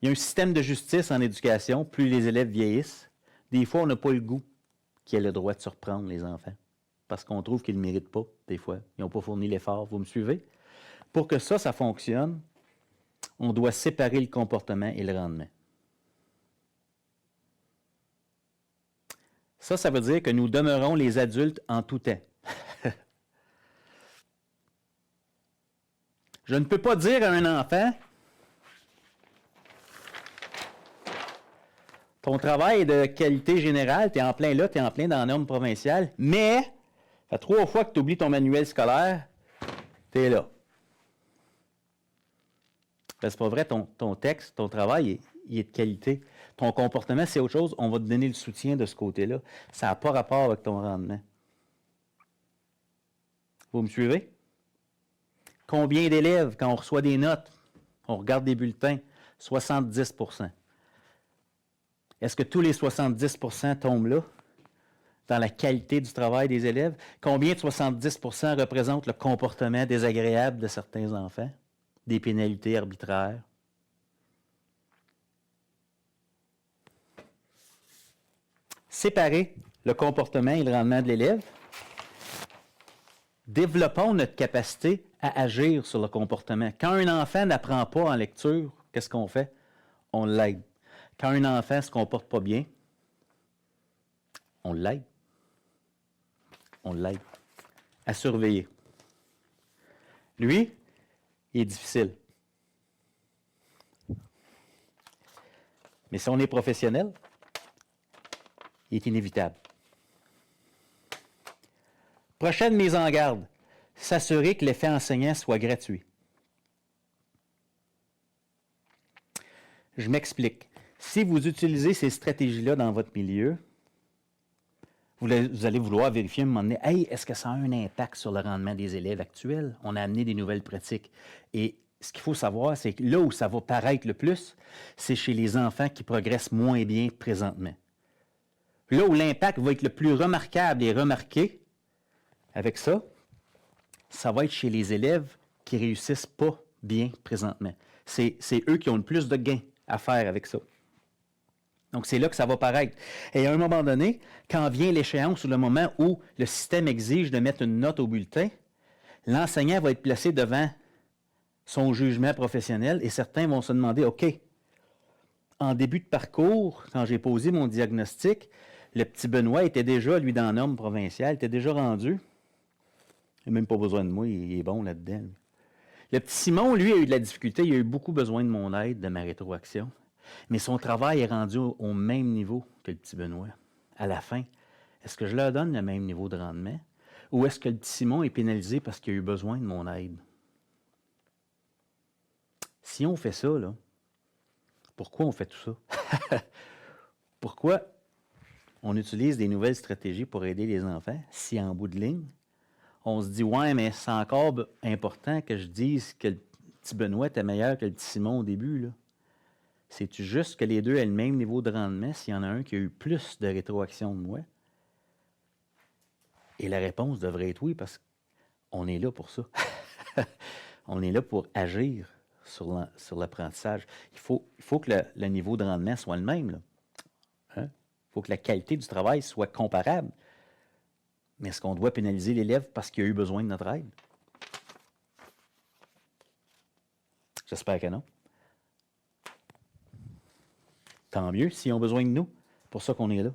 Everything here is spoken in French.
Il y a un système de justice en éducation. Plus les élèves vieillissent, des fois, on n'a pas le goût qu'ils aient le droit de surprendre les enfants. Parce qu'on trouve qu'ils ne le méritent pas, des fois. Ils n'ont pas fourni l'effort. Vous me suivez? Pour que ça fonctionne, on doit séparer le comportement et le rendement. Ça veut dire que nous demeurons les adultes en tout temps. Je ne peux pas dire à un enfant, ton travail est de qualité générale, tu es en plein là, tu es en plein dans la norme provinciale, mais ça fait 3 fois que tu oublies ton manuel scolaire, tu es là. Ben, c'est pas vrai, ton texte, ton travail, il est de qualité. Ton comportement, c'est autre chose, on va te donner le soutien de ce côté-là. Ça n'a pas rapport avec ton rendement. Vous me suivez? Combien d'élèves, quand on reçoit des notes, on regarde des bulletins, 70 %. Est-ce que tous les 70 % tombent là, dans la qualité du travail des élèves? Combien de 70 % représentent le comportement désagréable de certains enfants? Des pénalités arbitraires? Séparer le comportement et le rendement de l'élève. Développons notre capacité à agir sur le comportement. Quand un enfant n'apprend pas en lecture, qu'est-ce qu'on fait? On l'aide. Quand un enfant ne se comporte pas bien, on l'aide. On l'aide à surveiller. Lui, il est difficile. Mais si on est professionnel, il est inévitable. Prochaine mise en garde, s'assurer que l'effet enseignant soit gratuit. Je m'explique. Si vous utilisez ces stratégies-là dans votre milieu, vous allez vouloir vérifier à un moment donné, hey, est-ce que ça a un impact sur le rendement des élèves actuels? On a amené des nouvelles pratiques. Et ce qu'il faut savoir, c'est que là où ça va paraître le plus, c'est chez les enfants qui progressent moins bien présentement. Là où l'impact va être le plus remarquable et remarqué, avec ça, ça va être chez les élèves qui ne réussissent pas bien présentement. C'est eux qui ont le plus de gains à faire avec ça. Donc, c'est là que ça va paraître. Et à un moment donné, quand vient l'échéance ou le moment où le système exige de mettre une note au bulletin, l'enseignant va être placé devant son jugement professionnel et certains vont se demander, OK, en début de parcours, quand j'ai posé mon diagnostic, le petit Benoît était déjà, lui, dans la norme provinciale, était déjà rendu. Il n'a même pas besoin de moi, il est bon là-dedans. Lui. Le petit Simon, lui, a eu de la difficulté, il a eu beaucoup besoin de mon aide, de ma rétroaction. Mais son travail est rendu au même niveau que le petit Benoît. À la fin, est-ce que je leur donne le même niveau de rendement? Ou est-ce que le petit Simon est pénalisé parce qu'il a eu besoin de mon aide? Si on fait ça, là, pourquoi on fait tout ça? Pourquoi on utilise des nouvelles stratégies pour aider les enfants si en bout de ligne, on se dit, ouais, mais c'est encore important que je dise que le petit Benoît était meilleur que le petit Simon au début, là? C'est-tu juste que les deux aient le même niveau de rendement s'il y en a un qui a eu plus de rétroaction que moi? Et la réponse devrait être oui, parce qu'on est là pour ça. On est là pour agir sur l'apprentissage. Il faut que le niveau de rendement soit le même. Il faut que la qualité du travail soit comparable. Mais est-ce qu'on doit pénaliser l'élève parce qu'il a eu besoin de notre aide? J'espère que non. Tant mieux s'ils ont besoin de nous. C'est pour ça qu'on est là.